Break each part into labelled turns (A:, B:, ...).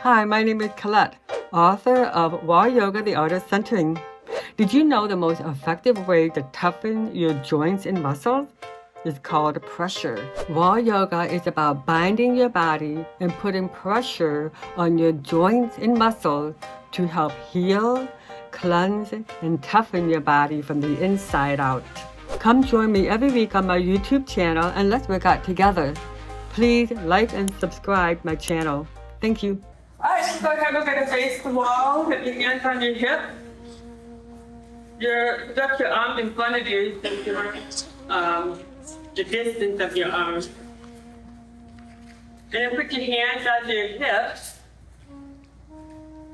A: Hi, my name is Colette, author of Wall Yoga, The Art of Centering. Did you know the most effective way to toughen your joints and muscles is called pressure? Wall Yoga is about binding your body and putting pressure on your joints and muscles to help heal, cleanse, and toughen your body from the inside out. Come join me every week on my YouTube channel and let's work out together. Please like and subscribe my channel. Thank you. Alright, so go ahead, we're going to face the wall, put your hands on your hip. Put your arms in front of you, so you're the distance of your arms. And then put your hands on your hips.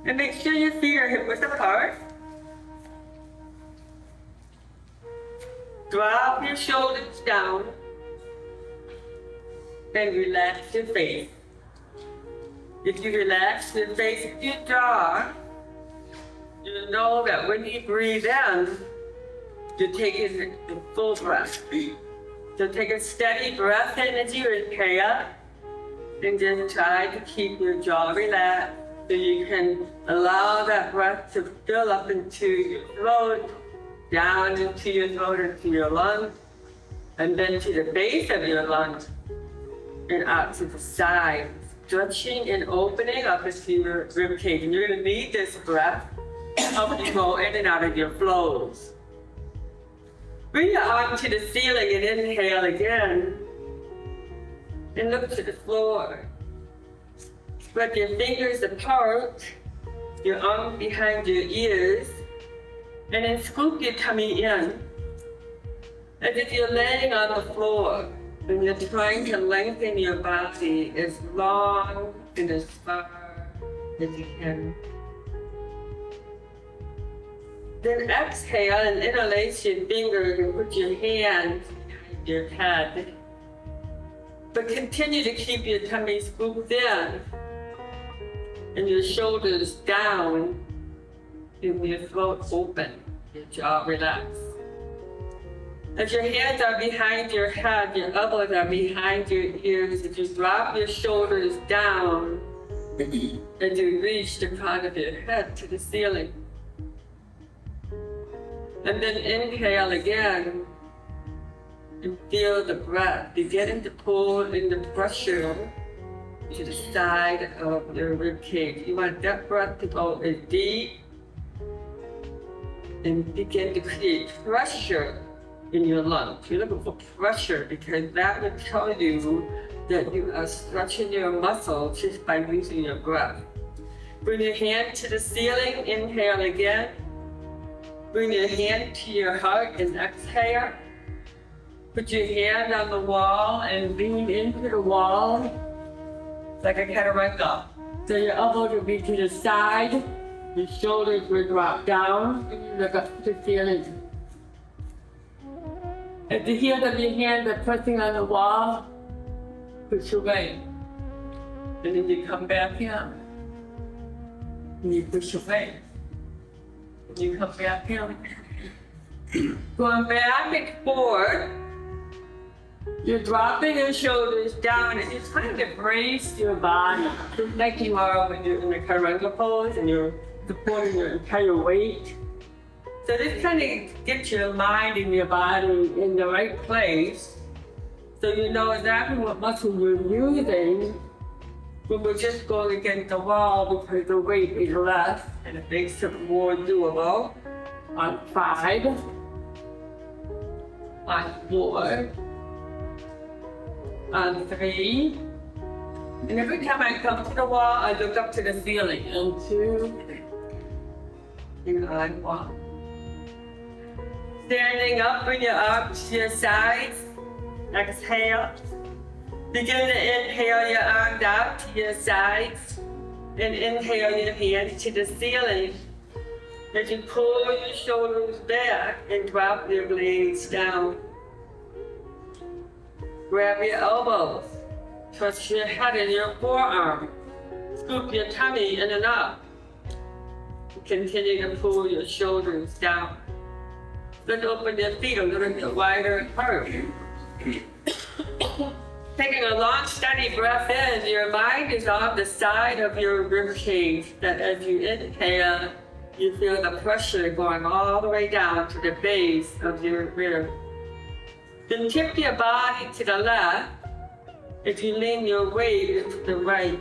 A: And make sure your feet are hip-width apart. Drop your shoulders down. And relax your face. If you relax your face with your jaw, you know that when you breathe in, you're taking a full breath. So take a steady breath in as you inhale, and just try to keep your jaw relaxed so you can allow that breath to fill up into your throat, down into your throat, into your lungs, and then to the base of your lungs, and out to the side. Stretching and opening up into your rib cage. And you're going to need this breath to help you go in and out of your flows. Bring your arm to the ceiling and inhale again. And look to the floor. Spread your fingers apart, your arms behind your ears, and then scoop your tummy in. As if you're laying on the floor. And you're trying to lengthen your body as long and as far as you can. Then exhale and interlace your fingers and put your hands behind your head. But continue to keep your tummy scooped in and your shoulders down and your throat open, your jaw relaxed. As your hands are behind your head, your elbows are behind your ears, as you drop your shoulders down, and you reach the crown of your head to the ceiling. And then inhale again, and feel the breath beginning to pull in the pressure to the side of your rib cage. You want that breath to go as deep, and begin to create pressure in your lungs. You're looking for pressure because that will tell you that you are stretching your muscles just by using your breath. Bring your hand to the ceiling, inhale again. Bring your hand to your heart and exhale. Put your hand on the wall and lean into the wall like a chaturanga. So your elbows will be to the side, your shoulders will drop down, and you look up to the ceiling. As the heels of your hands are pressing on the wall, push away. And then you come back in. And you push away. And you come back in. Going back and forth. You're dropping your shoulders down and you're trying to brace your body, just like you are when you're in the chaturanga pose and you're supporting your entire weight. So this kind of gets your mind and your body in the right place so you know exactly what muscle you're using when we're just going against the wall because the weight is less and it makes it more doable. On 5, on 4, on 3, and every time I come to the wall, I look up to the ceiling. And 2, and on 1. Standing up, bring your arms to your sides. Exhale. Begin to inhale your arms out to your sides. And inhale your hands to the ceiling. As you pull your shoulders back and drop your blades down. Grab your elbows. Touch your head and your forearm. Scoop your tummy in and up. Continue to pull your shoulders down. Then open your feet a little bit wider apart. Taking a long, steady breath in, your mind is on the side of your rib cage, that as you inhale, you feel the pressure going all the way down to the base of your rib. Then tip your body to the left as you lean your weight to the right.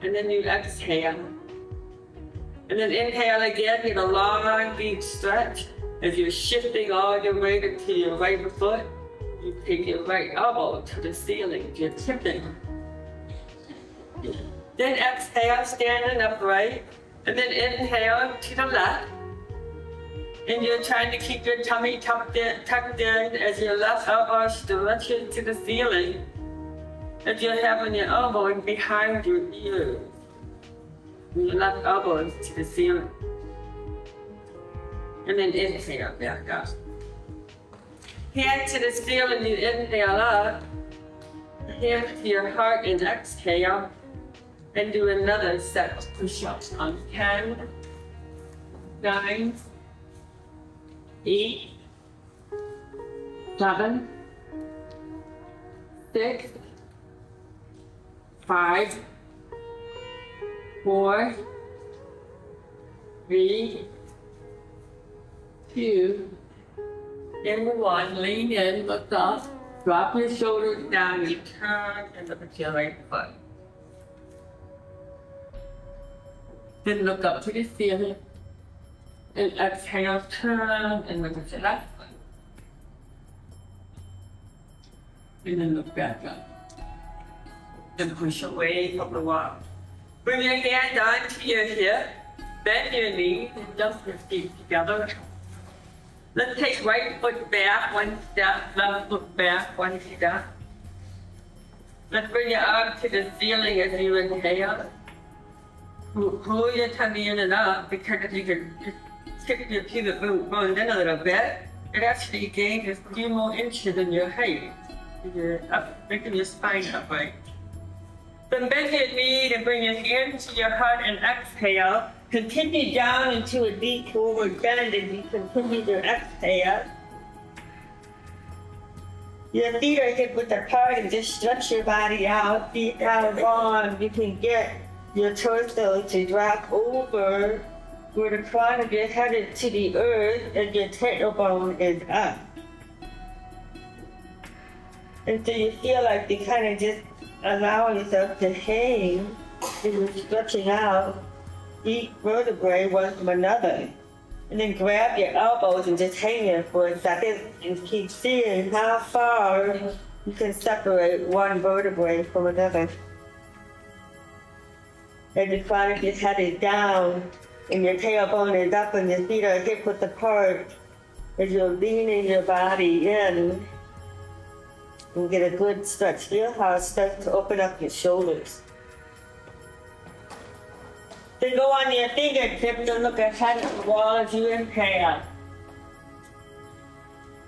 A: And then you exhale. And then inhale again, get a long, deep stretch as you're shifting all your weight into your right foot. You take your right elbow to the ceiling, you're tipping. Then exhale, standing upright, and then inhale to the left. And you're trying to keep your tummy tucked in as your left elbow stretches to the ceiling. As you're having your elbow in behind your ears. And your left elbow is to the ceiling. And then inhale back up. Hand to the ceiling, you inhale up. Hand to your heart and exhale. And do another set of push-ups on 10, 9, 8, 7, 6, 5, 4, 3, 2, and 1. Lean in, look up, drop your shoulders down, you turn and look at your right foot. Then look up to the ceiling and exhale, turn and look at your left foot. And then look back up. And push away from the wall. Bring your hand onto your hip, bend your knees and dust your feet together. Let's take right foot back, one step, left foot back, one step. Let's bring your arm to the ceiling as you inhale. Pull your tummy in and up, because if you can just tip your pubic bone in a little bit, it actually gains a few more inches in your height. You're up, making your spine upright. Then bend your knee and bring your hand to your heart and exhale. Continue down into a deep forward bend as you continue to exhale. Your feet are hip width apart and just stretch your body out, feet out long. You can get your torso to drop over where the crown of your head is to the earth and your tailbone is up. And so you feel like you kind of just allow yourself to hang and you're stretching out each vertebrae one from another. And then grab your elbows and just hang there for a second and keep seeing how far you can separate one vertebrae from another. And the crown of your head is down and your tailbone is up and your feet are hip width apart as you're leaning your body in and get a good stretch. Feel how it starts to open up your shoulders. Then go on your fingertips and look ahead at the wall as you inhale.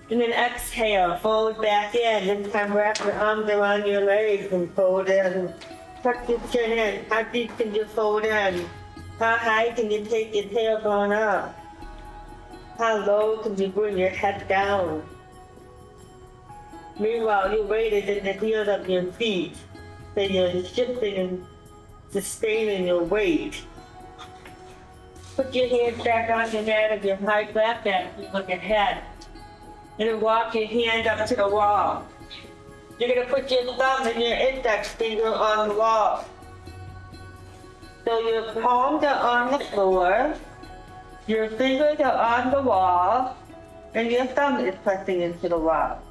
A: And then exhale, fold back in. This time wrap your arms around your legs and fold in. Tuck your chin in. How deep can you fold in? How high can you take your tailbone up? How low can you bring your head down? Meanwhile, your weight is in the heels of your feet. So you're shifting and sustaining your weight. Put your hands back on the mat of your high flat back and look ahead. And then walk your hand up to the wall. You're going to put your thumb and your index finger on the wall. So your palms are on the floor, your fingers are on the wall, and your thumb is pressing into the wall.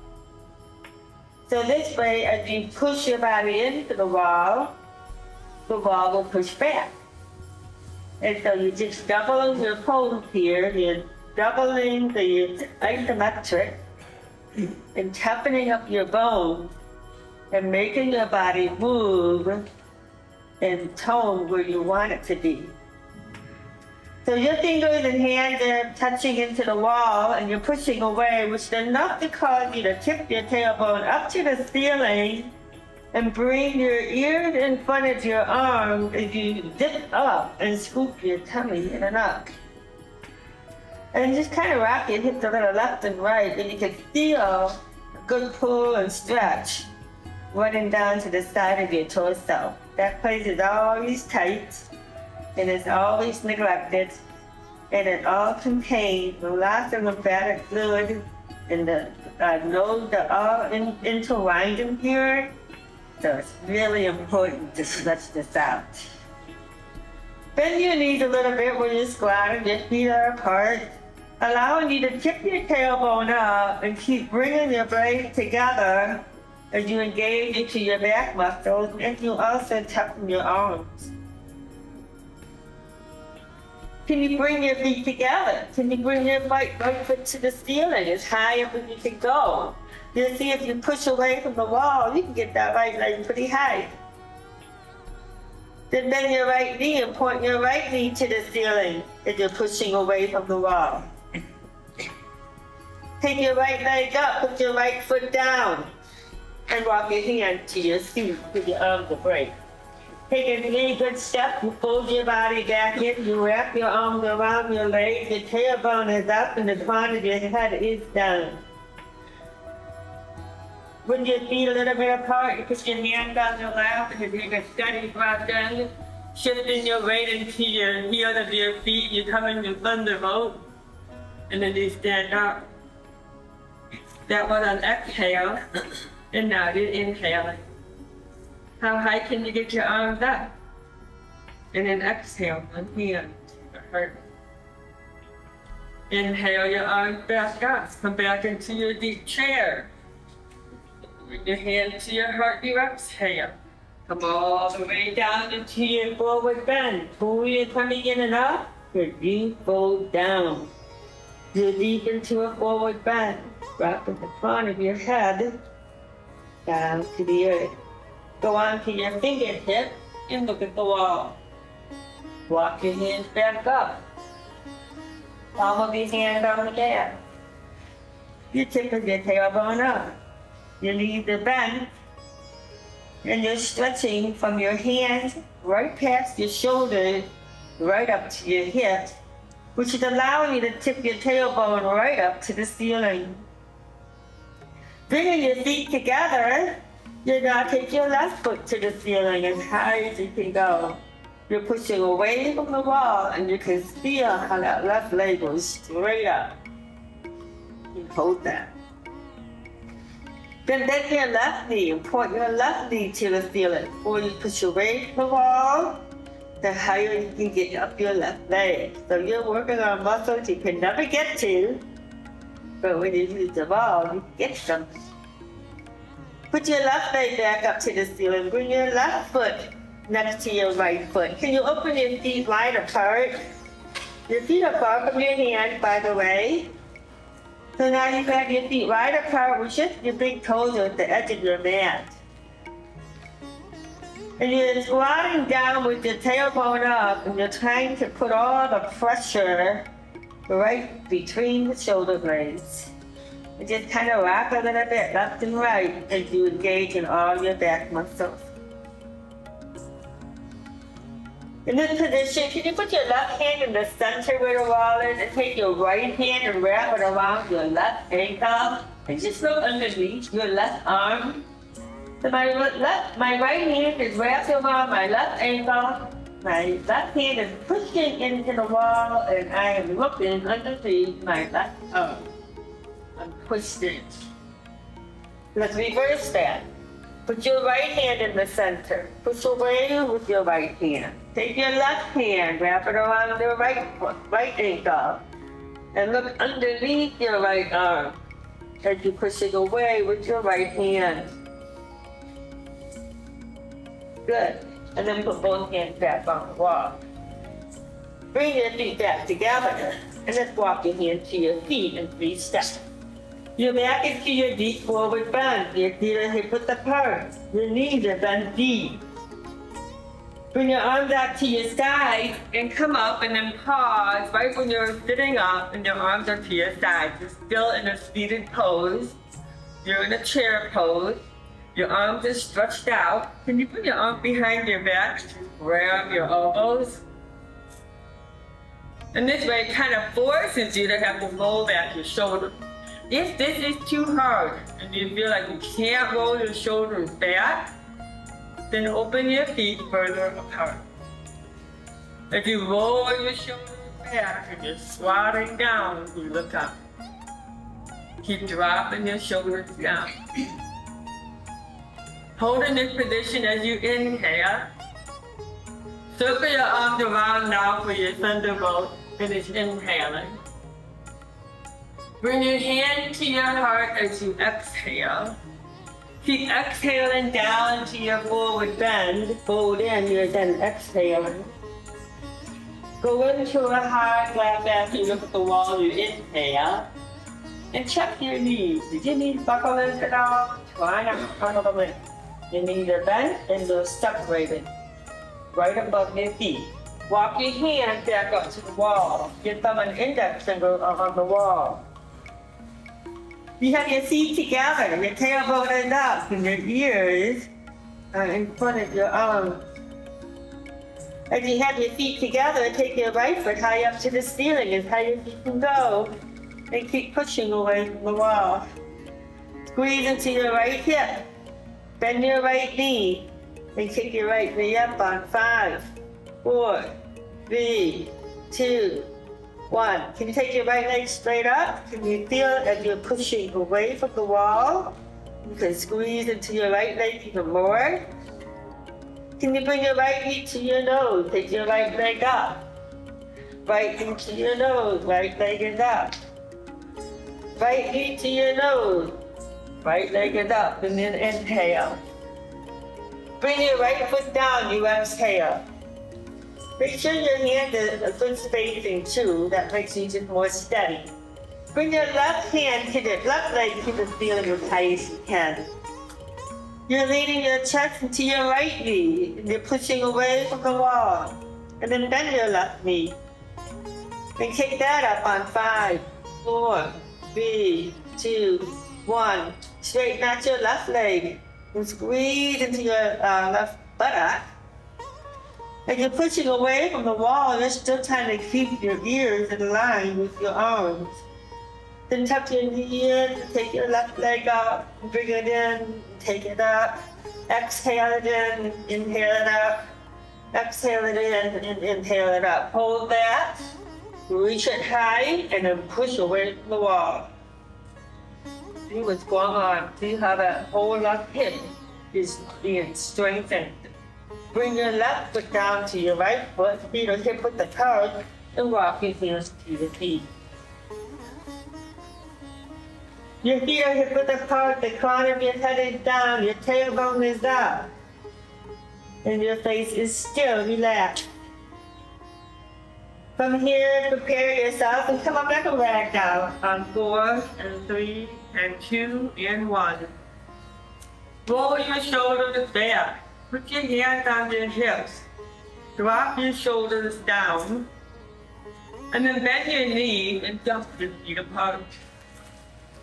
A: So this way, as you push your body into the wall will push back. And so you're just doubling your pose here, you're doubling the isometric, and toughening up your bones, and making your body move and tone where you want it to be. So your fingers and hands are touching into the wall and you're pushing away, which is enough to cause you to tip your tailbone up to the ceiling and bring your ears in front of your arms as you dip up and scoop your tummy in and up. And just kind of rock your hips a little left and right, and you can feel a good pull and stretch running down to the side of your torso. That place is always tight and it's always neglected, and it all contains lots of lymphatic fluid, and the nodes are all intertwined in here. So it's really important to stretch this out. Bend your knees a little bit when you're squatting, your feet are apart, allowing you to tip your tailbone up and keep bringing your blades together as you engage into your back muscles, and you also toughen your arms. Can you bring your feet together? Can you bring your right foot to the ceiling as high up as you can go? You'll see if you push away from the wall, you can get that right leg pretty high. Then bend your right knee and point your right knee to the ceiling as you're pushing away from the wall. Take your right leg up, put your right foot down, and walk your hand to your feet with your arms upright. Take a really good step, you fold your body back in, you wrap your arms around your legs, your tailbone is up and the crown of your head is down. Bring your feet a little bit apart, you put your hand on your lap and you take a steady breath in, shifting your weight into your heel of your feet, you come into thunderbolt, and then you stand up. That was an exhale, and now you're inhaling. How high can you get your arms up? And then exhale, one hand to your heart. Inhale your arms back up, come back into your deep chair. Bring your hand to your heart, you exhale. Come all the way down into your forward bend. Pull your tummy in and up, your deep fold down. You're deep into a forward bend. Drop at the front of your head, down to the earth. Go on to your fingertip and look at the wall. Walk your hands back up. Palm of your hand on the gas. You tip of your tailbone up. Your knees are bent. And you're stretching from your hands right past your shoulders, right up to your hips, which is allowing you to tip your tailbone right up to the ceiling. Bringing your feet together, you now take your left foot to the ceiling as high as you can go. You're pushing away from the wall and you can feel how that left leg goes straight up. You hold that. Then bend your left knee and point your left knee to the ceiling. Before you push away from the wall, the higher you can get up your left leg. So you're working on muscles you can never get to, but when you use the ball, you get them. Put your left leg back up to the ceiling. Bring your left foot next to your right foot. Can you open your feet wide apart? Your feet are far from your hands, by the way. So now you have your feet wide apart with just your big toes at the edge of your mat. And you're squatting down with your tailbone up, and you're trying to put all the pressure right between the shoulder blades. And just kind of rock a little bit left and right as you engage in all your back muscles. In this position, can you put your left hand in the center where the wall is and take your right hand and wrap it around your left ankle and just look underneath your left arm. So my right hand is wrapped around my left ankle. My left hand is pushing into the wall and I am looking underneath my left arm. I'm pushing. Let's reverse that. Put your right hand in the center. Push away with your right hand. Take your left hand, wrap it around your right ankle, and look underneath your right arm as you're pushing away with your right hand. Good. And then put both hands back on the wall. Bring your feet back together, and let's walk your hands to your feet in 3 steps. You're back into your deep forward bend. Your feet are hip width apart. Your knees are bent deep. Bring your arms out to your sides and come up and then pause right when you're sitting up and your arms are to your sides. You're still in a seated pose. You're in a chair pose. Your arms are stretched out. Can you put your arm behind your back to grab your elbows? And this way it kind of forces you to have to roll back your shoulder. If this is too hard and you feel like you can't roll your shoulders back, then open your feet further apart. If you roll your shoulders back and you're squatting down, you look up. Keep dropping your shoulders down. Hold in this position as you inhale. Circle your arms around now for your thunderbolt. Finish inhaling. Bring your hand to your heart as you exhale. Keep exhaling down to your forward bend. Hold in, you're then exhaling. Go into a high flat back, you look at the wall, you inhale. And check your knees. Did your knees buckle in at all? Try not to tunnel them in. Your knees are bent and they're separated. Right above your feet. Walk your hand back up to the wall. Your thumb and index finger are on the wall. You have your feet together, your tailbone is up, and your ears are in front of your arms. As you have your feet together, take your right foot high up to the ceiling as high as you can go. And keep pushing away from the wall. Squeeze into your right hip. Bend your right knee. And kick your right knee up on 5, 4, 3, 2, 1. Can you take your right leg straight up? Can you feel it as you're pushing away from the wall? You can squeeze into your right leg even more. Can you bring your right knee to your nose? Take your right leg up. Right knee to your nose. Right leg is up. Right knee to your nose. Right leg is up. And then inhale. Bring your right foot down. You exhale. Make sure your hand is a good spacing too. That makes you just more steady. Bring your left hand to the left leg to the ceiling as high as you can. You're leaning your chest into your right knee. And you're pushing away from the wall. And then bend your left knee. And kick that up on 5, 4, 3, 2, 1. Straighten out your left leg. And squeeze into your left buttock. And you're pushing away from the wall, you're still trying to keep your ears in line with your arms. Then tuck your knee in, and take your left leg up, and bring it in, and take it up. Exhale it in, inhale it up. Exhale it in, and inhale it up. Hold that, reach it high, and then push away from the wall. See what's going on. See how that whole left hip is being strengthened. Bring your left foot down to your right foot, feet are hip width apart, and walk your heels to your feet. Your feet are hip width apart, the crown of your head is down, your tailbone is up, and your face is still relaxed. From here, prepare yourself and come up like a rag down on 4, and 3, and 2, and 1. Roll your shoulders back. Put your hands on your hips. Drop your shoulders down. And then bend your knees and jump your feet apart.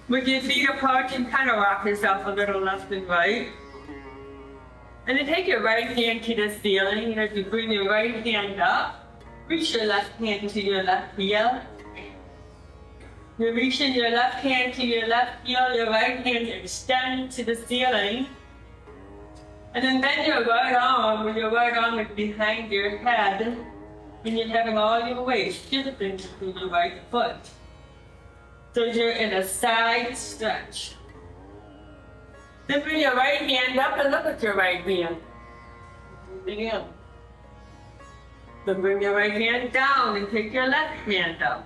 A: With your feet apart, you kind of rock yourself a little left and right. And then take your right hand to the ceiling. As you bring your right hand up, reach your left hand to your left heel. You're reaching your left hand to your left heel, your right hand extend to the ceiling. And then bend your right arm, when your right arm is behind your head, and you're having all your weight shifting to your right foot. So you're in a side stretch. Then bring your right hand up and look at your right hand. Breathing in. Then bring your right hand down and take your left hand up.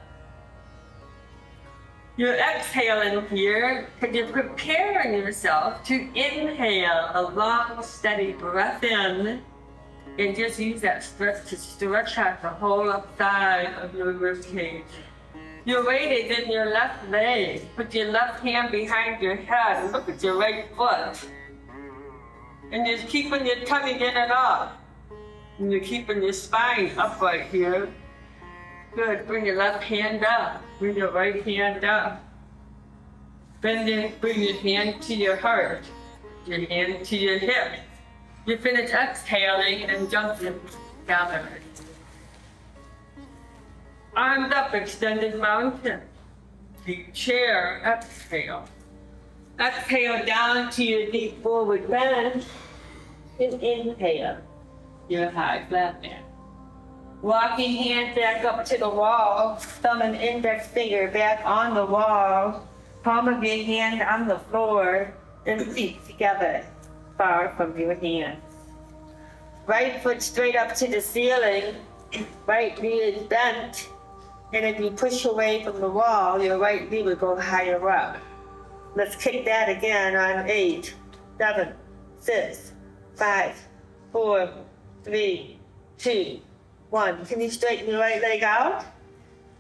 A: You're exhaling here because you're preparing yourself to inhale a long, steady breath in, and just use that stretch to stretch out the whole side of your rib cage. Your weight is in your left leg. Put your left hand behind your head and look at your right foot. And just keeping your tummy in and up. And you're keeping your spine upright here. Good. Bring your left hand up. Bring your right hand up. Bend in, bring your hand to your heart. Your hand to your hip. You finish exhaling and jumping downward. Arms up, extended mountain. the chair, exhale. Exhale down to your deep forward bend, and inhale, your high flat back. Walking hand back up to the wall, thumb and index finger back on the wall, palm of your hand on the floor, and feet together, far from your hands. Right foot straight up to the ceiling, right knee is bent, and if you push away from the wall, your right knee will go higher up. Let's kick that again on 8, 7, 6, 5, 4, 3, 2, 1. Can you straighten your right leg out?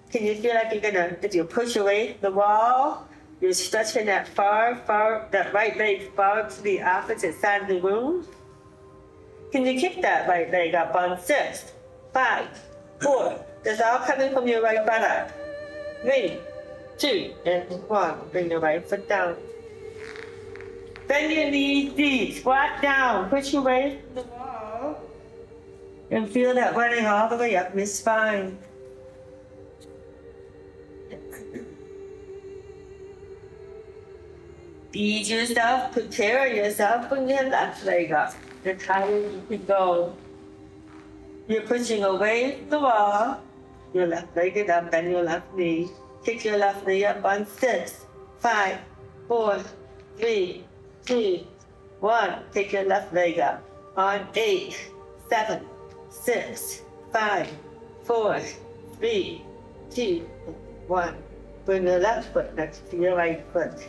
A: Can you feel like you're gonna, if you push away from the wall, you're stretching that that right leg far to the opposite side of the room? Can you kick that right leg up on 6, 5, 4? That's all coming from your right buttock. 3, 2, and 1. Bring the right foot down. Bend your knees deep, squat down, push away from the wall, and feel that running all the way up your spine. Ease yourself, prepare yourself, bring your left leg up. That's how you can go. You're pushing away from the wall, your left leg is up, bend your left knee. Kick your left knee up on 6, 5, 4, 3, 2, 1. Kick your left leg up on 8, 7, 6, 5, 4, 3, 2, 1. Bring your left foot next to your right foot.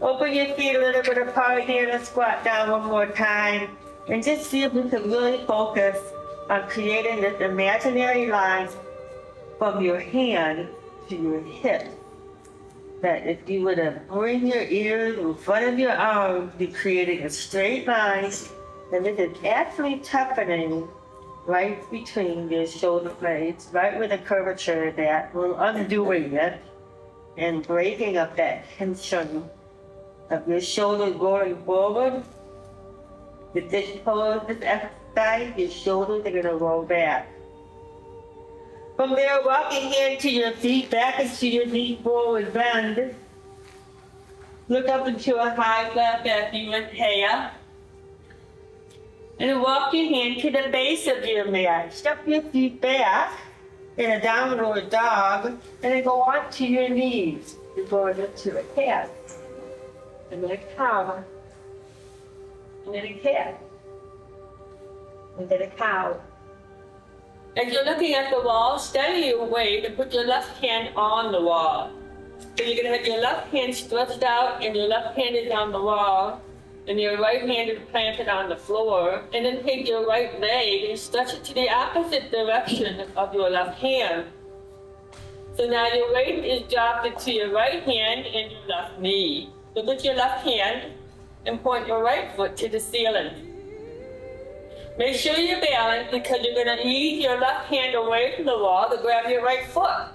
A: Open your feet a little bit apart here and squat down one more time. And just see if you can really focus on creating this imaginary line from your hand to your hip. That if you were to bring your ears in front of your arms, you're creating a straight line, and this is actually toughening right between your shoulder blades, right where the curvature is at. We're undoing it and breaking up that tension of your shoulders going forward. With this pose, this exercise, your shoulders are going to roll back. From there, walking hand to your feet, back into your deep forward bend. Look up into a high flat back, you inhale. And walk your hand to the base of your mat. Step your feet back in a downward dog, and then go onto your knees. You're going into a cat, and then a cow, and then a cat, and then a cow. As you're looking at the wall, steady your weight and put your left hand on the wall. So you're going to have your left hand stretched out and your left hand is on the wall and your right hand is planted on the floor. And then take your right leg and stretch it to the opposite direction of your left hand. So now your weight is dropped into your right hand and your left knee. So put your left hand and point your right foot to the ceiling. Make sure you're balanced because you're going to ease your left hand away from the wall to grab your right foot.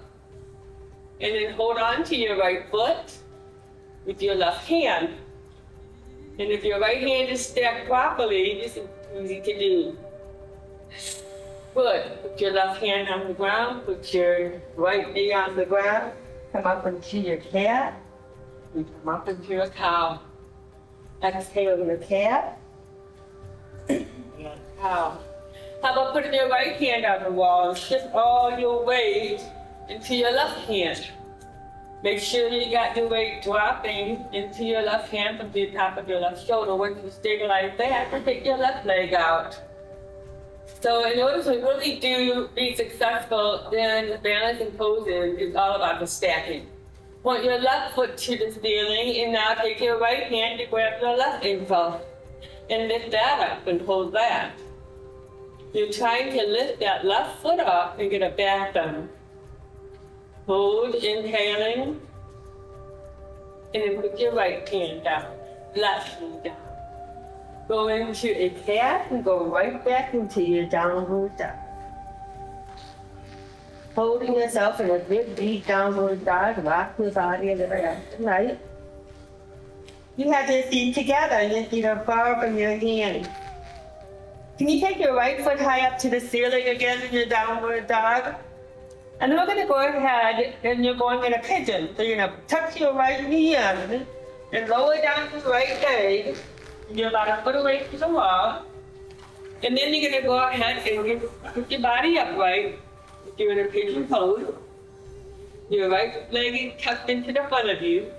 A: And then hold on to your right foot with your left hand. And if your right hand is stacked properly, this is easy to do. Good. Put your left hand on the ground, put your right knee on the ground, come up into your cat, and come up into your cow. Exhale your cat. How about putting your right hand on the wall and shift all your weight into your left hand. Make sure you got your weight dropping into your left hand from the top of your left shoulder. Once you stabilize that, you take your left leg out. So in order to really be successful, then the balancing poses is all about the stacking. Point your left foot to the ceiling and now take your right hand to grab your left ankle. And lift that up and hold that. You're trying to lift that left foot up and get a back bend. Hold, inhaling, and then put your right hand down, left knee down. Go into a cat and go right back into your downward dog. Holding yourself in a big, deep downward dog, rock your body a little left and right. You have your feet together, your feet are far from your hand. Can you take your right foot high up to the ceiling again in your downward dog? And we're going to go ahead and you're going in a pigeon. So you're going to tuck your right knee in and lower down your right leg. You're about a foot away from the wall. And then you're going to go ahead and put your body upright. You're in a pigeon pose. Your right leg is tucked into the front of you.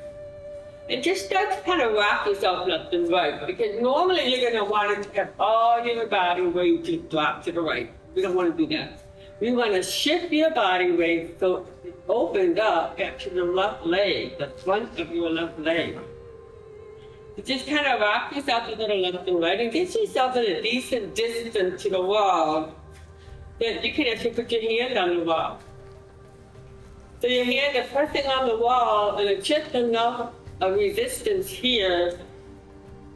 A: And just start to kind of rock yourself left and right. Because normally you're going to want to have all your body weight just drop to the right. We don't want to do that. We want to shift your body weight so it opens up to the left leg, the front of your left leg. So just kind of rock yourself a little left and right and get yourself in a decent distance to the wall. Then you can actually put your hand on the wall. So your hand is pressing on the wall and it's just enough of resistance here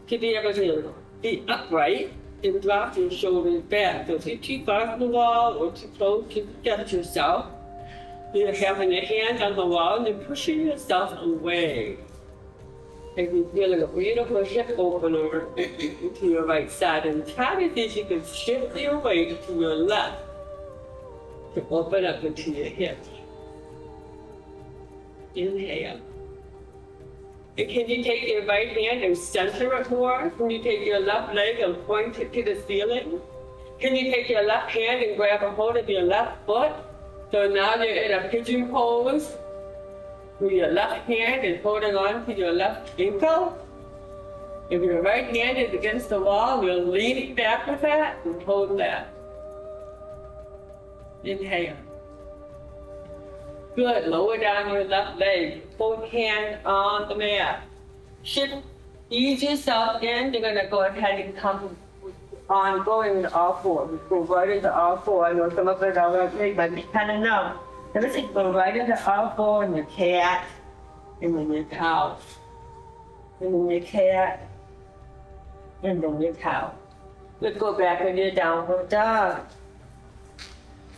A: to be able to be upright and drop your shoulders back. So if you're too far from the wall or too close, you get yourself. You're having your hand on the wall and you're pushing yourself away. And you're feeling a beautiful hip opener to your right side. And try to see if you can shift your weight to your left to open up into your hips. Inhale. And can you take your right hand and center it more? Can you take your left leg and point it to the ceiling? Can you take your left hand and grab a hold of your left foot? So now you're in a pigeon pose with your left hand and holding on to your left ankle. If your right hand is against the wall, you're leaning back with that and hold that. Inhale. Good. Lower down your left leg. Both hands on the mat. Shift. Ease yourself in. You're going to go ahead and come on going into all four. We go right into all four. I know some of it already might be kind of numb. Now let's go right into all four and your cat. And then your cow. And then your cat. And then your cow. Let's go back into your downward dog.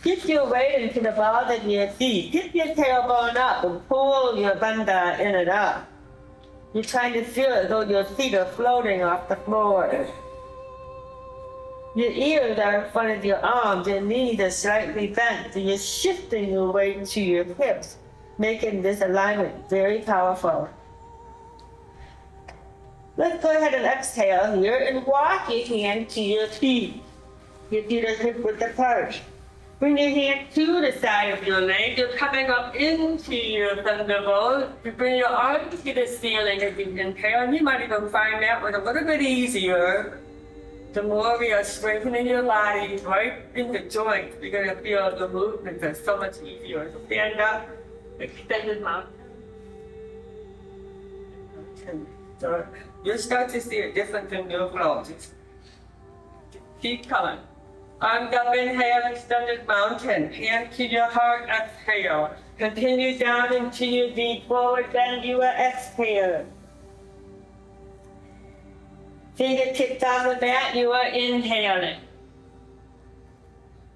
A: Get your weight into the balls of your feet. Get your tailbone up and pull your bunda in and up. You're trying to feel as though your feet are floating off the floor. Your ears are in front of your arms, your knees are slightly bent, so you're shifting your weight to your hips, making this alignment very powerful. Let's go ahead and exhale here and walk your hand to your feet. Your feet are hip width apart. Bring your hand to the side of your leg. You're coming up into your thunderbolt. You bring your arms to the ceiling as you inhale. And you might even find that one a little bit easier. The more we are strengthening your body right in the joints, you're going to feel the movements are so much easier. So stand up, extended mountain. So you'll start to see a difference in your flow. Just keep coming. Arms up, inhale, extended mountain. Hand to your heart, exhale. Continue down into your deep forward bend, you are exhale. Fingertips on the mat, you are inhaling.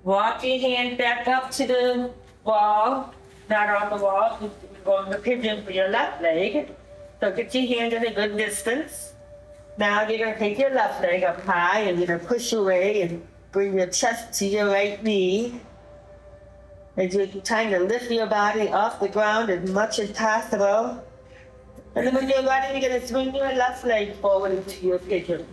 A: Walk your hand back up to the wall, not on the wall, you're going to pigeon for your left leg. So get your hand at a good distance. Now you're going to take your left leg up high and you're going to push away and bring your chest to your right knee. As you're trying to lift your body off the ground as much as possible. And then when you're ready, you're going to swing your left leg forward into your pigeon.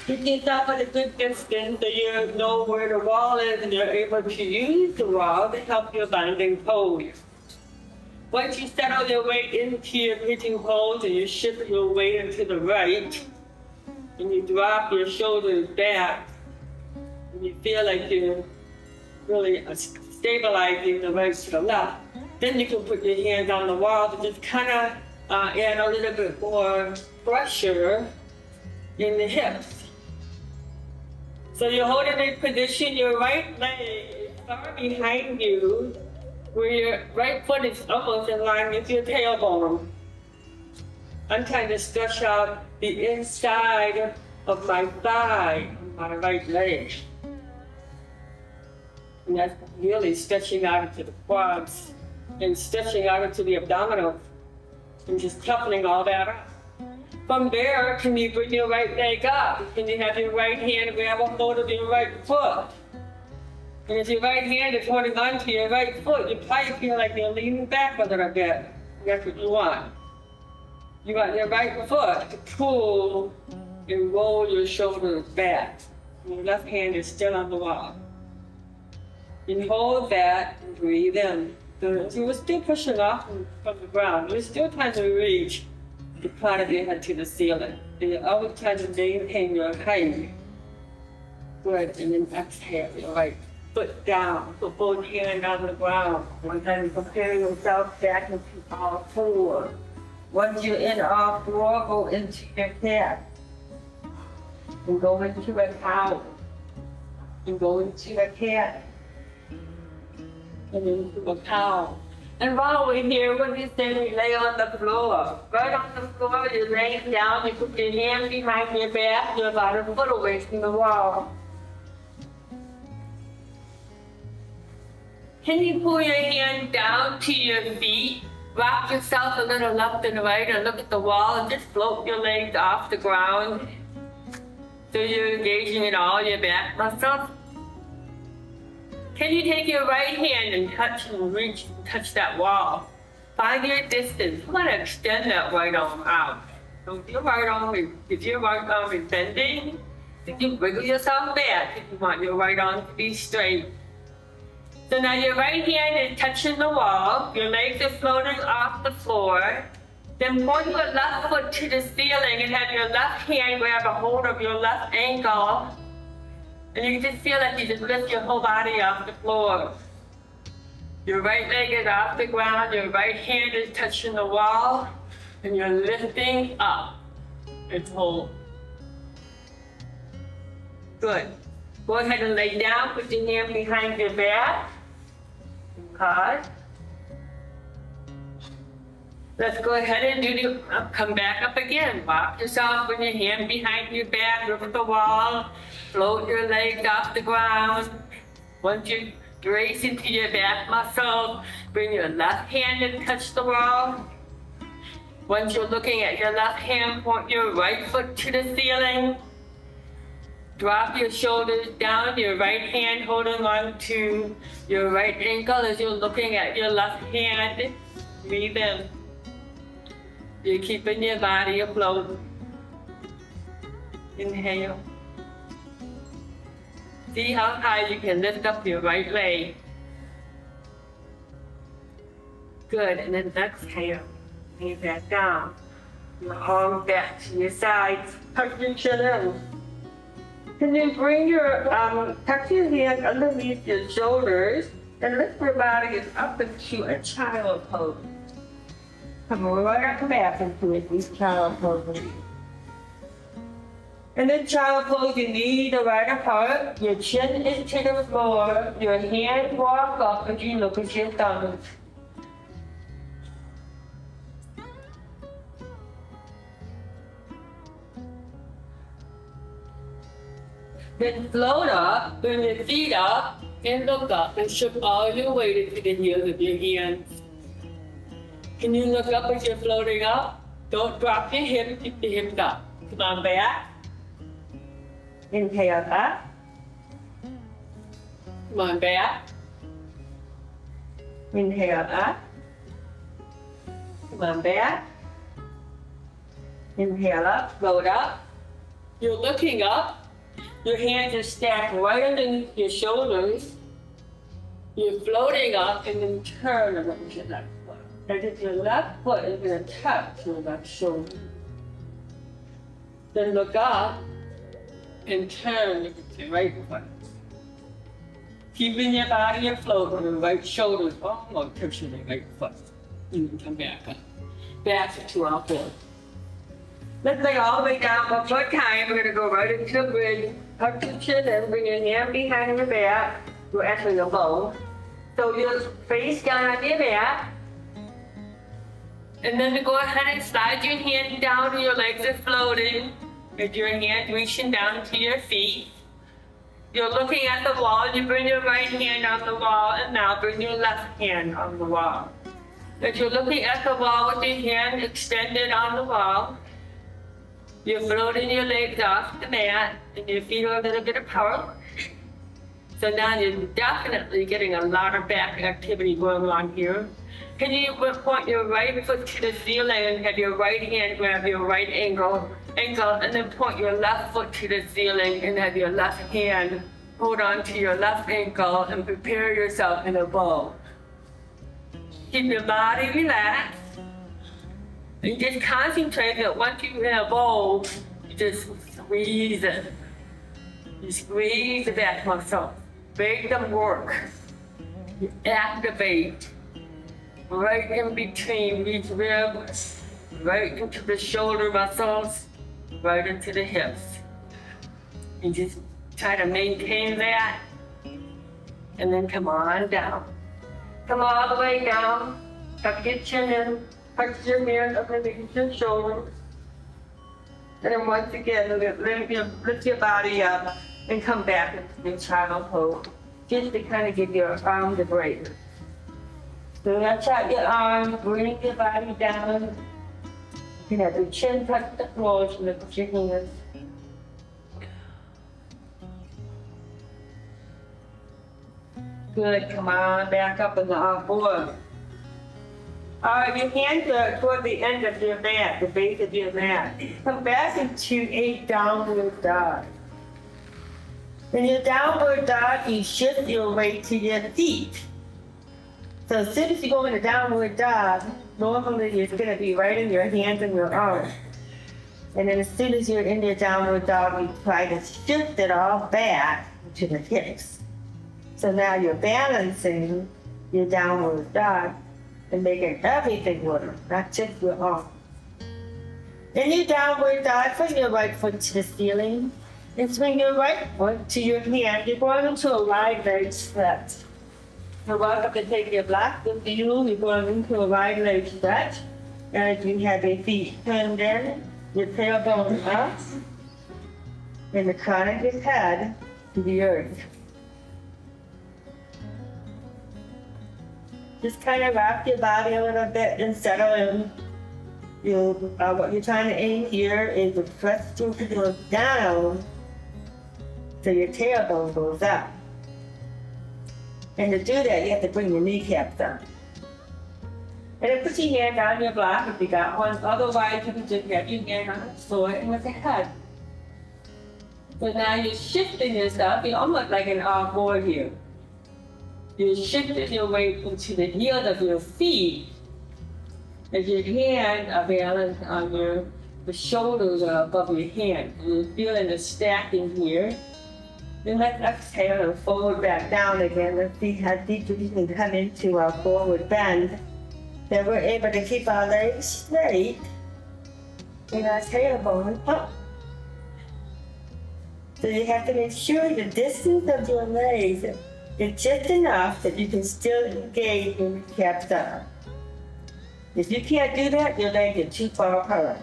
A: Get yourself at a good distance so you know where the wall is and you're able to use the wall to help your binding pose. Once you settle your weight into your pigeon pose and you shift your weight into the right, and you drop your shoulders back, and you feel like you're really stabilizing the right to the left, then you can put your hands on the wall to just kind of add a little bit more pressure in the hips. So you're holding in position, your right leg is far behind you, where your right foot is almost in line with your tailbone. I'm trying to stretch out the inside of my thigh, my right leg. And that's really stretching out into the quads and stretching out into the abdominals and just toughening all that up. From there, can you bring your right leg up? Can you have your right hand grab a hold of your right foot? And if your right hand is holding on to your right foot, you probably feel like you're leaning back a little bit. That's what you want. You want your right foot to pull and roll your shoulders back. Your left hand is still on the wall. You hold that and breathe in. So you were still pushing off from the ground. You're still trying to reach the part of your head to the ceiling. And you're always trying to maintain your height. Good, and then exhale your right foot down. So both hands on the ground. And then prepare yourself back into all four. Once you're in all four, go into your cat. And go into a cow. And go into a cat. And into a cow. And while we're here, when you say you lay on the floor, right on the floor, you're laying down, you put your hand behind your back, you're about a foot away from the wall. Can you pull your hand down to your feet? Rock yourself a little left and right and look at the wall and just float your legs off the ground. So you're engaging in all your back muscles. Can you take your right hand and touch and reach and touch that wall? Find your distance. You want to extend that right arm out. So if your right arm is bending, you wiggle yourself back if you want your right arm to be straight. So now your right hand is touching the wall, your legs are floating off the floor. Then point your left foot to the ceiling and have your left hand grab a hold of your left ankle. And you can just feel like you just lift your whole body off the floor. Your right leg is off the ground, your right hand is touching the wall, and you're lifting up and hold. Good. Go ahead and lay down, put your hand behind your back. Pause. Let's go ahead and do come back up again. Rock yourself with your hand behind your back, look at the wall, float your legs off the ground. Once you brace into your back muscle, bring your left hand and touch the wall. Once you're looking at your left hand, point your right foot to the ceiling. Drop your shoulders down, your right hand holding on to your right ankle as you're looking at your left hand. Breathe in. You're keeping your body afloat. Inhale. See how high you can lift up your right leg. Good, and then exhale. Lay back down. Your arms back to your sides. Tuck your chin in. Can you bring your, tuck your hands underneath your shoulders and lift your body up into a child pose. Come right up back into it, this child pose. In the child pose, your knees are right apart, your chin is to the floor, your hands walk up as you look at your thumbs. Then float up, bring your feet up, and look up, and shift all your weight into the heels of your hands. Can you look up as you're floating up? Don't drop your hips, keep the hips up. Come on back. Inhale up. Come on back. Inhale up. Come on back. Inhale up, float up. You're looking up. Your hands are stacked right underneath your shoulders. You're floating up and then turn and look at your left foot. As if your left foot is going to touch your left shoulder. Then look up and turn, look at your right foot. Keeping your body afloat on the right shoulders almost touching the right foot. And then come back up. Back to our foot. Let's lay all the way down one more time. We're going to go right into the bridge. Tuck your chin in, bring your hand behind your back. Well, actually your bow. So you'll face down on your back. And then to go ahead and slide your hand down, your legs are floating. With your hand reaching down to your feet. You're looking at the wall, you bring your right hand on the wall, and now bring your left hand on the wall. As you're looking at the wall with your hand extended on the wall, you're floating your legs off the mat, and your feet are a little bit apart. So now you're definitely getting a lot of back activity going on here. Can you point your right foot to the ceiling and have your right hand grab your right ankle, and then point your left foot to the ceiling and have your left hand hold on to your left ankle and prepare yourself in a bow. Keep your body relaxed and just concentrate that once you're in a bow, you just squeeze it. You squeeze the back muscle, make them work. You activate right in between these ribs, right into the shoulder muscles, right into the hips. And just try to maintain that, and then come on down. Come all the way down, tuck your chin in, tuck your hands up underneath your shoulders. And then once again, lift your body up and come back into the child pose, just to kind of give your arms a break. So let's out your arms, bring your body down. You can have your chin touch the floor, so lift your hands. Good, come on, back up in the R4. All right, your hands are toward the end of your mat, the base of your mat. Come back into a downward dog. In your downward dog, you shift your weight to your feet. So as soon as you go in a downward dog, normally it's going to be right in your hands and your arms. And then as soon as you're in your downward dog, you try to shift it all back to the hips. So now you're balancing your downward dog and making everything work, not just your arm. In your downward dog, bring your right foot to the ceiling and swing your right foot to your hand. You're going into a wide leg stretch. You're welcome to take your block with you. You're going into a wide leg stretch. And you have your feet turned in, your tailbone up, and the crown of your head to the earth. Just kind of rock your body a little bit and settle in. What you're trying to aim here is to press to go down so your tailbone goes up. And to do that, you have to bring your kneecaps up. And then put your hand on your block if you got one. Otherwise, you can just have your hand on the floor and with the head. So now you're shifting yourself. You're almost like an R4 here. You're shifting your weight into the heels of your feet as your hands are balanced on the shoulders are above your hand. And you're feeling the stacking here. Then let's exhale and forward back down again. Let's see how deep we can come into our forward bend. Then we're able to keep our legs straight and our tailbone up. So you have to make sure the distance of your legs is just enough that you can still engage your kneecaps up. If you can't do that, your legs are too far apart.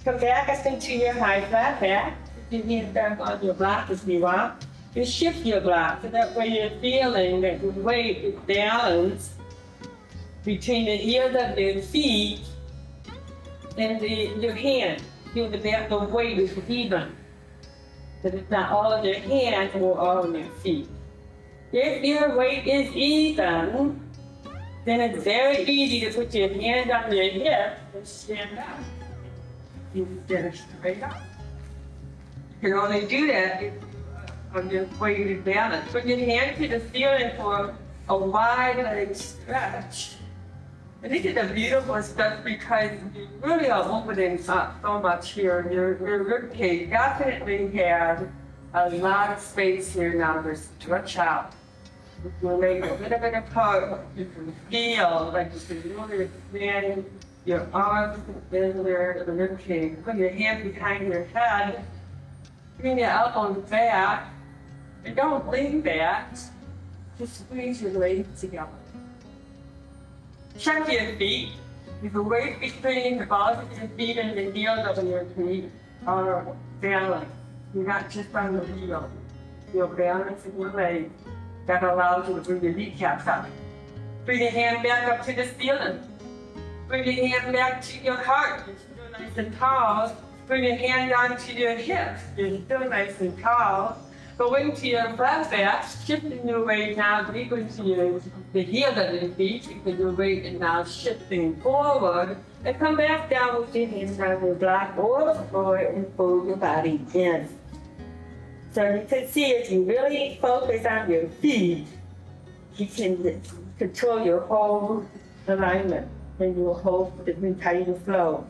A: Come back up into your high flat back. Put your hands back on your block if you want. You shift your block so that way you're feeling that your weight is balanced between the heels of your feet and your hand. Feel that the weight is even. That it's not all of your hands or all of your feet. If your weight is even, then it's very easy to put your hand on your hip and stand up. You stand straight up. You can only do that if your weight is balanced. Put your hand to the ceiling for a wide leg stretch. And this is a beautiful stretch because you really are opening up so much here. Your rib cage definitely has a lot of space here now to stretch out. You'll make a little bit apart. You can feel like you can really expand your arms in the rib cage. Put your hand behind your head. Bring your elbows back. And don't lean back. Just squeeze your legs together. Check your feet. If the weight between the balls of your feet and the heels of your feet are balanced. You're not just on the heel. You're balancing your legs. That allows you to bring your kneecaps up. Bring your hand back up to the ceiling. Bring your hand back to your heart. You're still nice and tall. Bring your hand onto your hips. You're still nice and tall. Go into your flat back, shifting your weight now deep into the heel of your feet, because your weight is now shifting forward, and come back down with your hands on your block or the floor and fold your body in. So you can see if you really focus on your feet, you can control your whole alignment and your whole entire flow.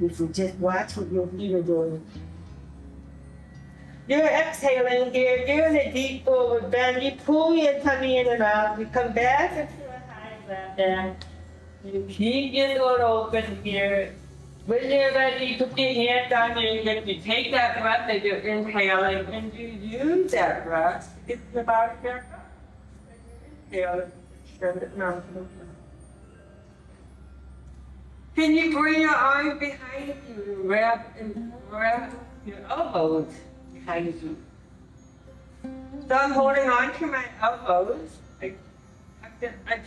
A: If you just watch what your feet are doing. You're exhaling here, you're in a deep forward bend, you pull your tummy in and out, you come back into a high flat back, you keep your throat open here. When you're ready, put your hand on your hip, you take that breath that you're inhaling, and you use that breath to get your body back up. Inhale, extend it now. Can you bring your arms behind you, wrap your elbows behind you? So I'm holding on to my elbows. I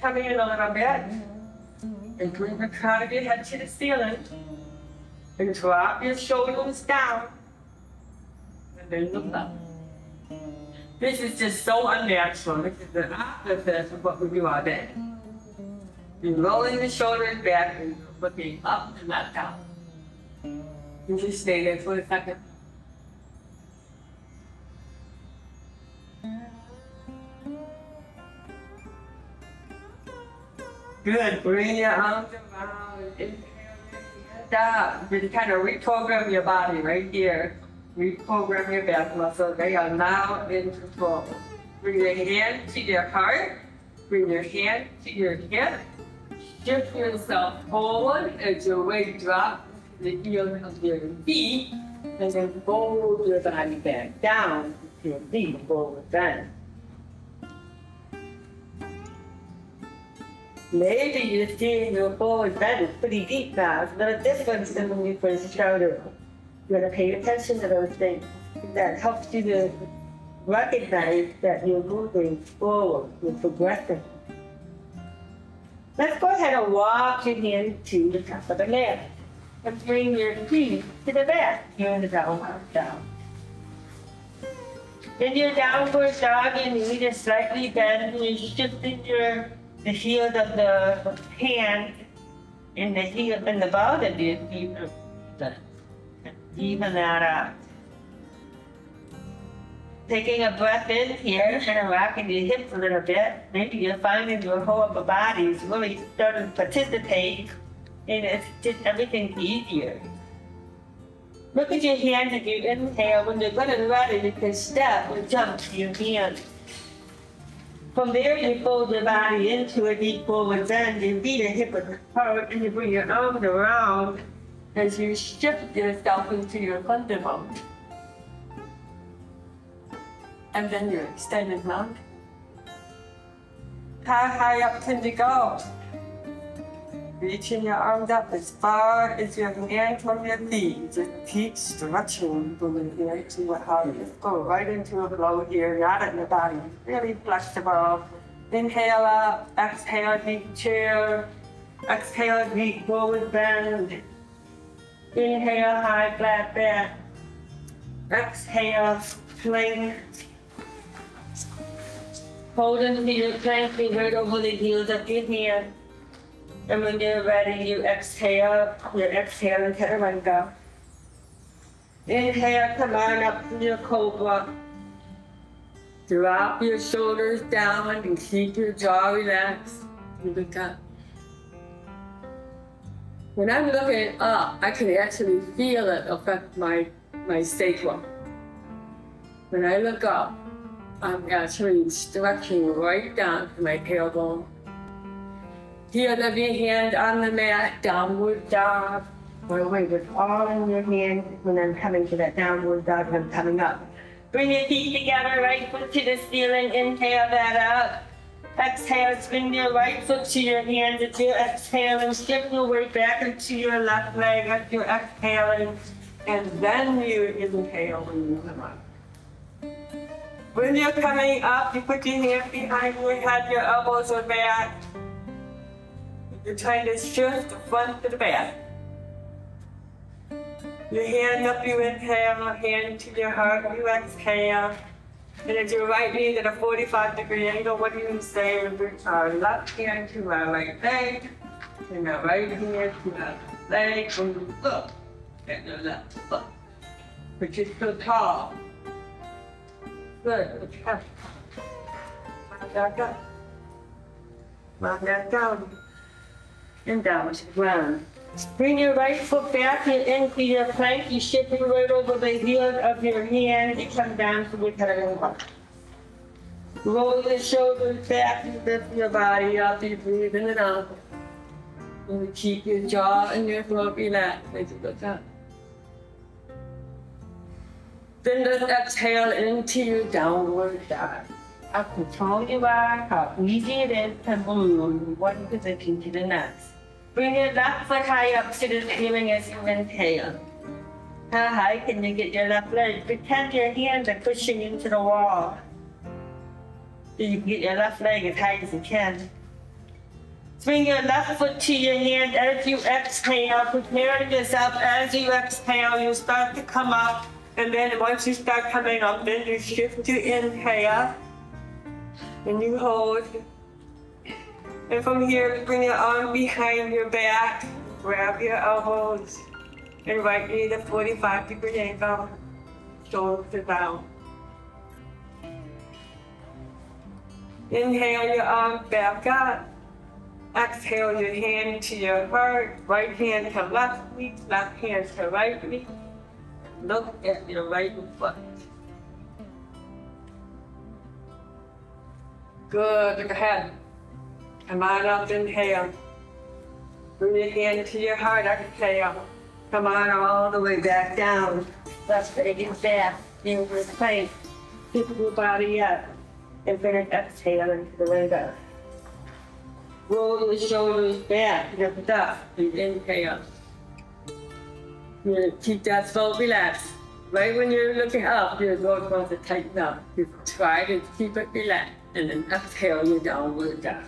A: come in a little bit and bring the crown of your head to the ceiling and drop your shoulders down and then look up. This is just so unnatural. This is the opposite of what we do all day. You're rolling the shoulders back and looking up and not down. You just stay there for a second. Good. Bring your arms around. Inhale your hands up. Just kind of reprogram your body right here. Reprogram your back muscles. They are now in control. Bring your hand to your heart. Bring your hand to your hip. Shift yourself forward as your weight drops to the heels of your feet. And then fold your body back down to your feet forward bend. Maybe you're seeing your forward bend is pretty deep now. It's a little different than when you first started. You gotta pay attention to those things. That helps you to recognize that you're moving forward, you're progressing. Let's go ahead and walk your hand to the top of the mat. And bring your feet to the back. You're in the downward dog. In your downward dog, your knee is slightly bent, and you're shifting the heels of the hand and the heel and the ball of your feet. Even that out. Taking a breath in here and rocking your hips a little bit. Maybe you're finding your whole upper body is really starting to participate, and it's just everything's easier. Look at your hands as you inhale. When you're good and ready, you can step and jump to your hands. From there, you fold your body into a deep forward bend. You beat your hip apart, and you bring your arms around as you shift yourself into your fundamental. And then your extended mountain. How high up can you go? Reaching your arms up as far as your hands from your feet. Just keep stretching from here to your heart. Just go right into a flow here, not in the body. Really flexible. Inhale up, exhale, deep chair. Exhale, deep forward bend. Inhale, high flat back. Exhale, plank. Hold into your plank, feet right over the heels of your hand. And when you're ready, you exhale. You're exhaling chaturanga. Inhale, come on up to your cobra. Drop your shoulders down and keep your jaw relaxed. You look up. When I'm looking up, I can actually feel it affect my sacrum. When I look up, I'm actually stretching right down to my tailbone. Heel of your hand on the mat, downward dog. My weight is all in your hand. When I'm coming to that downward dog, I'm coming up. Bring your feet together, right foot to the ceiling. Inhale that up. Exhale, swing your right foot to your hand as you're exhaling. Shift your weight back into your left leg as you're exhaling. And then you inhale when you come up. When you're coming up, you put your hand behind your head, your elbows are back. You're trying to shift the front to the back. Your hand up, you inhale, hand to your heart, you exhale. And as your right knee at a 45-degree angle, what do you say? Our left hand to our right leg, and our right hand to our leg, and you look at your left foot, which is so tall. Good. Come on back up. Come on back down. And down to the ground. Bring your right foot back into your plank. You shift it right over the heel of your hand. You come down to the curve. Roll the shoulders back and lift your body up. You breathe in and out. And you keep your jaw and your throat relaxed as you look up. Then let's exhale into your downward dog. How control you are, how easy it is to move one position to the next. Bring your left foot high up to the ceiling as you inhale. How high can you get your left leg? Pretend your hands are pushing into the wall. So you can get your left leg as high as you can. Bring your left foot to your hand as you exhale. Prepare yourself as you exhale. You start to come up. And then once you start coming up, then you shift to inhale. And you hold. And from here, bring your arm behind your back. Grab your elbows. And right knee to 45-degree angle. Shoulders down. Inhale your arms back up. Exhale your hand to your heart. Right hand to left knee. Left hand to right knee. Look at your right foot. Good, look ahead. Come on up, inhale. Bring your hand to your heart, exhale. Come on all the way back down. Left leg is back, inward plank. Lift your body up. And finish exhale into the leg up. Roll the shoulders back, lift up, and inhale. You're going to keep that throat relaxed. Right when you're looking up, your throat wants to tighten up. You try to keep it relaxed, and then exhale your downward dog.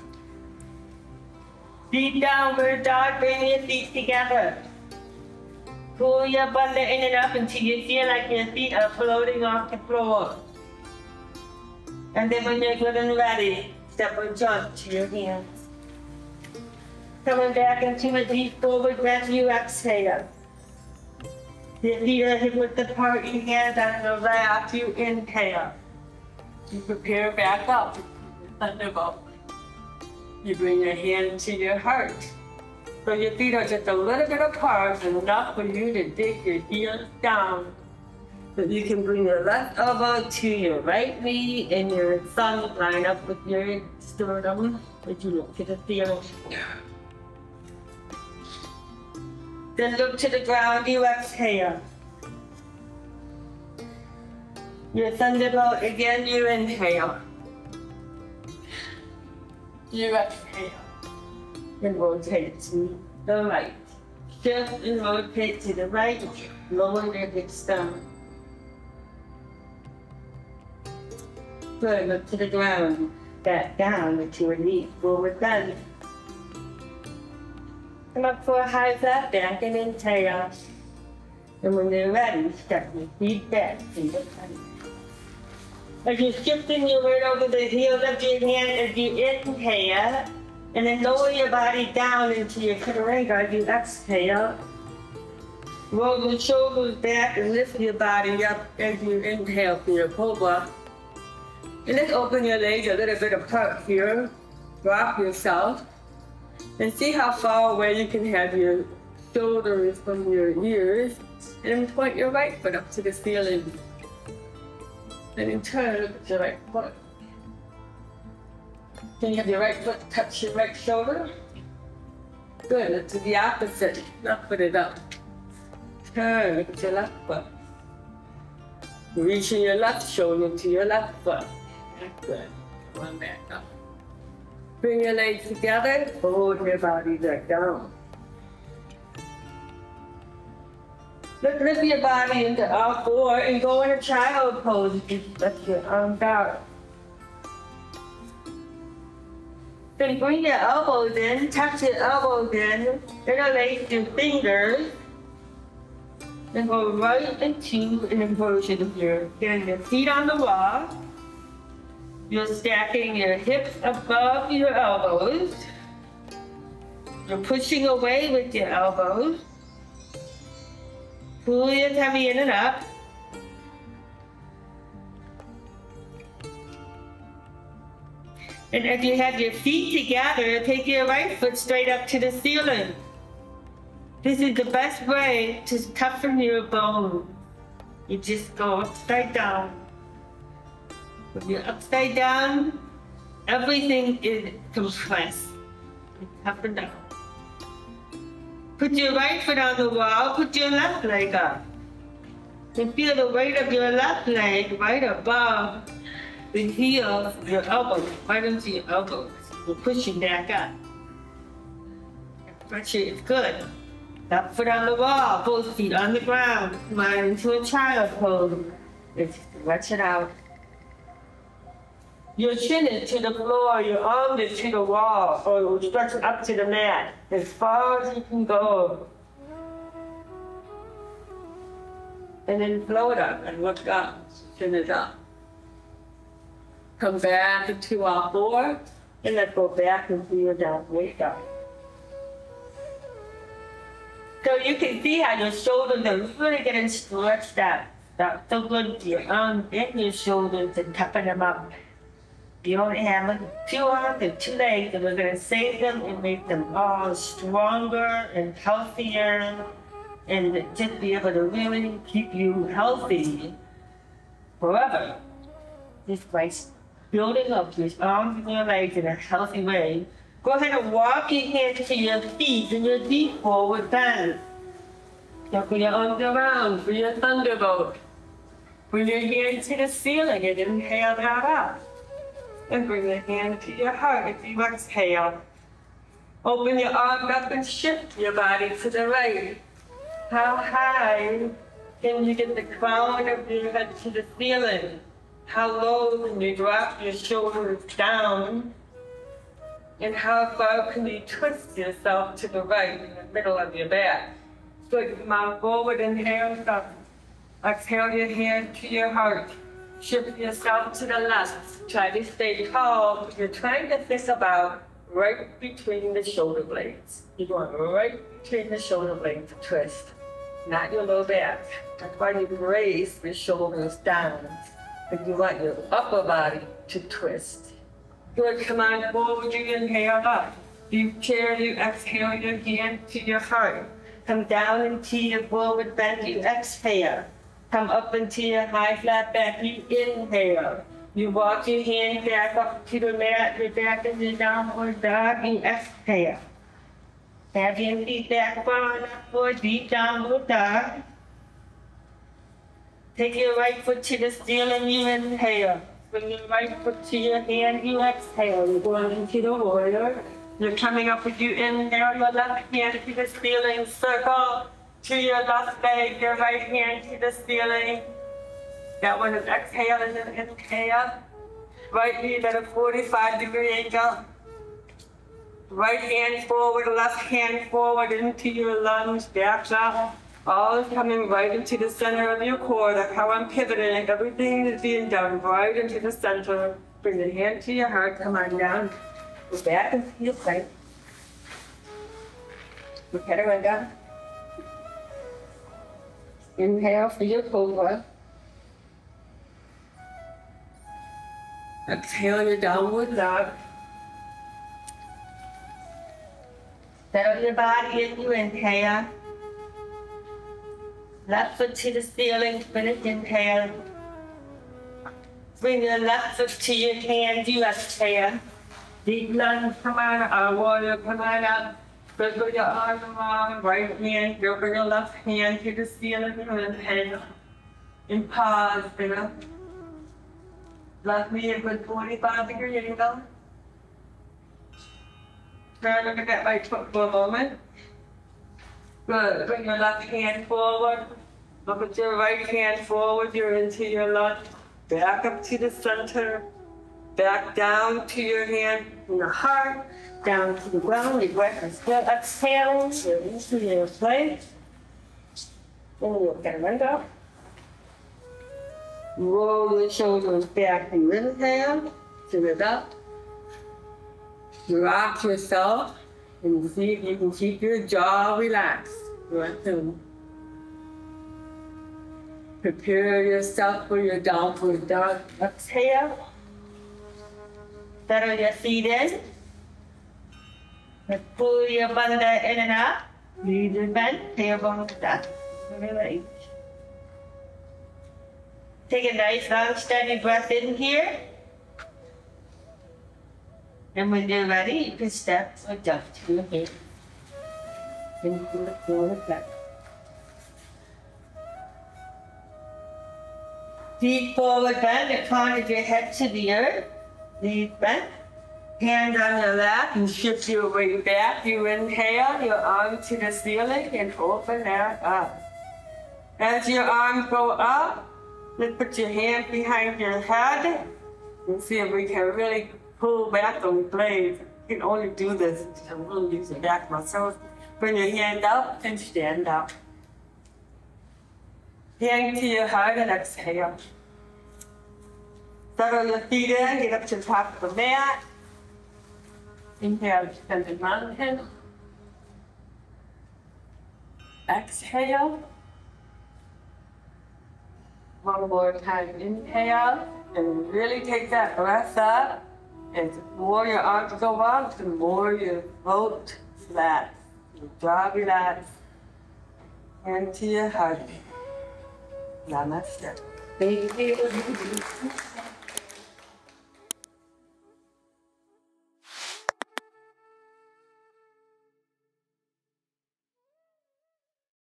A: Deep downward dog, bring your feet together. Pull your butt in and up until you feel like your feet are floating off the floor. And then when you're good and ready, step or jump to your hands. Coming back into a deep forward breath, you exhale. Your feet are hip width apart, your hands on the lap, you inhale. You prepare back up, thunderbolt. You bring your hand to your heart. So your feet are just a little bit apart, enough for you to dig your heels down. So you can bring your left elbow to your right knee and your thumb line up with your sternum as you look to the ceiling. Then look to the ground, you exhale. Your thunderbolt again, you inhale. You exhale. And rotate to the right. Shift and rotate to the right. Lower your hips down. Good, look to the ground. Back down with your knees forward bend. Come up for a high flat back and inhale. And when you're ready, step your feet back to the front. As you're shifting your weight over the heels of your hand as you inhale, and then lower your body down into your chaturanga as you exhale. Roll the shoulders back and lift your body up as you inhale for your cobra. And let's open your legs a little bit apart here. Rock yourself. And see how far away you can have your shoulders from your ears. And then point your right foot up to the ceiling. And in turn, look at your right foot. Can you have your right foot touch your right shoulder? Good, let's do the opposite. Left foot it up. Turn, look at your left foot. Reaching your left shoulder to your left foot. Good. Come on back up. Bring your legs together, hold your body back down. Let's lift your body into all four and go in a child pose. Just let your arms out. Then bring your elbows in, tuck your elbows in, interlace your fingers, then go right into an inversion here. Getting your feet on the wall, You're stacking your hips above your elbows. You're pushing away with your elbows. Pull your tummy in and up. And if you have your feet together, take your right foot straight up to the ceiling. This is the best way to toughen your bone. You just go upside down. When you're upside down, everything is compressed. Toughen down. Put your right foot on the wall, put your left leg up. And feel the weight of your left leg right above the heel of your elbow, right into your elbows. You're pushing back up. Pressure is good. Left foot on the wall, both feet on the ground. Come on into a child pose. Just stretch it out. Your chin is to the floor, your arm is to the wall, or stretch up to the mat, as far as you can go. And then float up and look up, chin is up. Come back into our four, and let's go back into your downward dog. So you can see how your shoulders are really getting stretched out. That's so good for your arms and your shoulders and toughen them up. You only have 2 arms and 2 legs, and we're going to save them and make them all stronger and healthier, and just be able to really keep you healthy forever. Just by building up your arms and your legs in a healthy way. Go ahead and walk your hands to your feet and your deep forward bend. Circle your arms around for your thunderbolt. Bring your hand to the ceiling and inhale that up. And bring the hand to your heart as you exhale. Open your arms up and shift your body to the right. How high can you get the crown of your head to the ceiling? How low can you drop your shoulders down? And how far can you twist yourself to the right in the middle of your back? Good, come on forward, inhale up. Exhale your hand to your heart. Shift yourself to the left. Try to stay tall. You're trying to think about right between the shoulder blades. You're going right between the shoulder blades to twist, not your low back. That's why you raise your shoulders down. But you want your upper body to twist. Good, come on forward, you inhale up. You chair, you exhale your hand to your heart. Come down into your forward bend, you exhale. Come up into your high flat back, you inhale. You walk your hand back up to the mat, your back is your downward dog, you exhale. Have your feet back far enough for a deep downward dog. Take your right foot to the ceiling, you inhale. Bring your right foot to your hand, you exhale. You're going into the warrior. You're coming up with you inhale, your left hand to the ceiling, circle to your left leg, your right hand to the ceiling. That one is exhale and then inhale. Right knee at a 45-degree angle. Right hand forward, left hand forward into your lunge, back up. All is coming right into the center of your core. That's how I'm pivoting. Everything is being done right into the center. Bring the hand to your heart. Come on down. Go back into your plank. Look at it down. Inhale for your cobra. Exhale your downward dog. Settle your body as you inhale. Left foot to the ceiling, finish inhale. Bring your left foot to your hand, you exhale. Deep lunge, come on, warrior, come on up. Circle your arms around, right hand, circle your left hand to the ceiling, and inhale. And pause there. Left knee at a 45-degree angle. Turn, look at that right foot for a moment. Good. Bring your left hand forward. Look at your right hand forward. You're into your lunge. Back up to the center. Back down to your hand in the heart. Down to the ground. Your breath is still exhaling. You're into your place. And you're going to run up. Roll your shoulders back. You inhale. Lifting it up. Rock yourself and see if you can keep your jaw relaxed. Prepare yourself for your downward dog. Exhale. Settle your feet in. And pull your bunda in and up. Knees and bend. Tailbone up. Release. Take a nice long steady breath in here. And when you're ready, you can step or jump to your feet. Into the floor back. Deep forward bend, the crown of your head to the earth. Knees bent. Hand on your lap and shift your weight back. You inhale, your arm to the ceiling and open that up. As your arms go up, let's put your hand behind your head and see if we can really pull back those blades. You can only do this if you really use the back muscles. Bring your hand up and stand up. Hand to your heart and exhale. Settle your feet in, get up to the top of the mat. Inhale, extended mountain. Exhale. One more time, inhale, and really take that breath up. And the more your arms go up, the more your throat relax, your jaw relax. Hand to your heart. Namaste. Thank you.